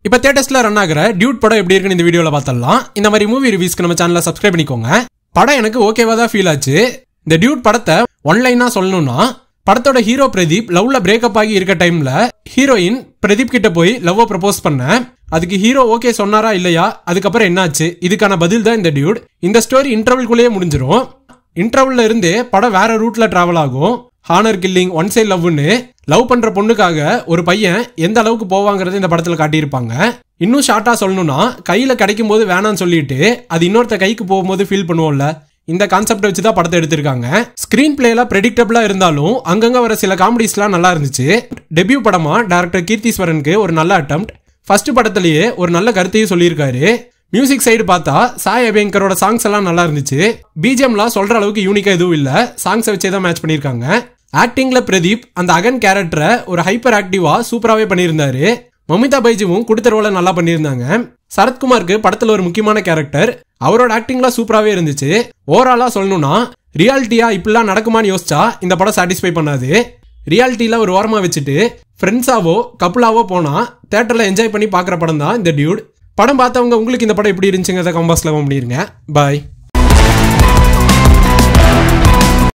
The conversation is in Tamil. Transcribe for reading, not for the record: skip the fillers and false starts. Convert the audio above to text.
இப்போ தியேட்டர்ஸ்ல ரன் ஆகிற டியூட் படம் எப்படி இருக்குன்னு இந்த வீடியோல பார்த்தலாம். இந்த மாதிரி மூவி ரிவ்யூஸ்க்கு நம்ம சேனலை சப்ஸ்கிரைப் பண்ணிக்கோங்க. படம் எனக்கு ஓகேவா தான் ஃபீல் ஆச்சு. இந்த டியூட் படத்தை ஒன்லைனா சொல்லணும்னா, படத்தோட ஹீரோ பிரதீப் லவ்ல பிரேக்கப் ஆகி இருக்க டைம்ல ஹீரோயின் பிரதீப் கிட்ட போய் லவ் ப்ரப்போஸ் பண்ண, அதுக்கு ஹீரோ ஓகே சொன்னாரா இல்லையா, அதுக்கப்புறம் என்னாச்சு, இதுக்கான பதில் தான் இந்த டியூட். இந்த ஸ்டோரி இன்டர்வல்குள்ளேயே முடிஞ்சிடும். இன்டர்வல்ல இருந்தே படம் வேற ரூட்ல டிராவல் ஆகும். ஹானர் கில்லிங், ஒன் சைட் லவ்னு லவ் பண்ற பொண்ணுக்காக ஒரு பையன் எந்த அளவுக்கு போவாங்கிறது இந்த படத்துல காட்டியிருப்பாங்க. இன்னும் ஷார்ட்டா சொல்லணும்னா, கையில கிடைக்கும் போது வேணான்னு சொல்லிட்டு அது இன்னொருத்த கைக்கு போகும்போது ஃபீல் பண்ணுவோம்ல, இந்த கான்செப்ட் வச்சுதான் படத்தை எடுத்திருக்காங்க. ஸ்கிரீன் பிளேல பிரெடிக்டபிளா இருந்தாலும் அங்கங்க வர சில காமெடிஸ்லாம் நல்லா இருந்துச்சு. டெபியூ படமா டைரக்டர் கீர்த்திஸ்வரனுக்கு ஒரு நல்ல அட்டெம்ப்ட். ஃபர்ஸ்ட் படத்திலேயே ஒரு நல்ல கருத்தையும் சொல்லியிருக்காரு. மியூசிக் சைடு பார்த்தா சாய் அபியங்கரோட சாங்ஸ் எல்லாம் நல்லா இருந்துச்சு. பிஜிஎம்லாம் சொல்ற அளவுக்கு யூனிக்கா எதுவும் இல்ல, சாங்ஸை வச்சே தான் மேட்ச் பண்ணியிருக்காங்க. ஆக்டிங்ல பிரதீப் அந்த அகன் கேரக்டரை ஒரு ஹைப்பர் ஆக்டிவா சூப்பராகவே பண்ணியிருந்தாரு. மமிதா பைஜுவும் கொடுத்த ரோலை நல்லா பண்ணியிருந்தாங்க. சரத்குமாருக்கு படத்துல ஒரு முக்கியமான கேரக்டர், அவரோட ஆக்டிங்லாம் சூப்பராகவே இருந்துச்சு. ஓவராலா சொல்லணும்னா, ரியாலிட்டியா இப்படிலாம் நடக்குமான்னு யோசிச்சா இந்த படம் சாட்டிஸ்ஃபை பண்ணாது. ரியாலிட்டியில ஒரு ஓரமா வச்சுட்டு ஃப்ரெண்ட்ஸாவோ கப்புளாவோ போனா தியேட்டர்ல என்ஜாய் பண்ணி பார்க்குற படம் தான் இந்த டியூட். படம் பார்த்தவங்க உங்களுக்கு இந்த படம் எப்படி இருந்துச்சுங்கிறத கமெண்ட் பாக்ஸ்ல கமெண்ட் பண்ணிருங்க. பாய்.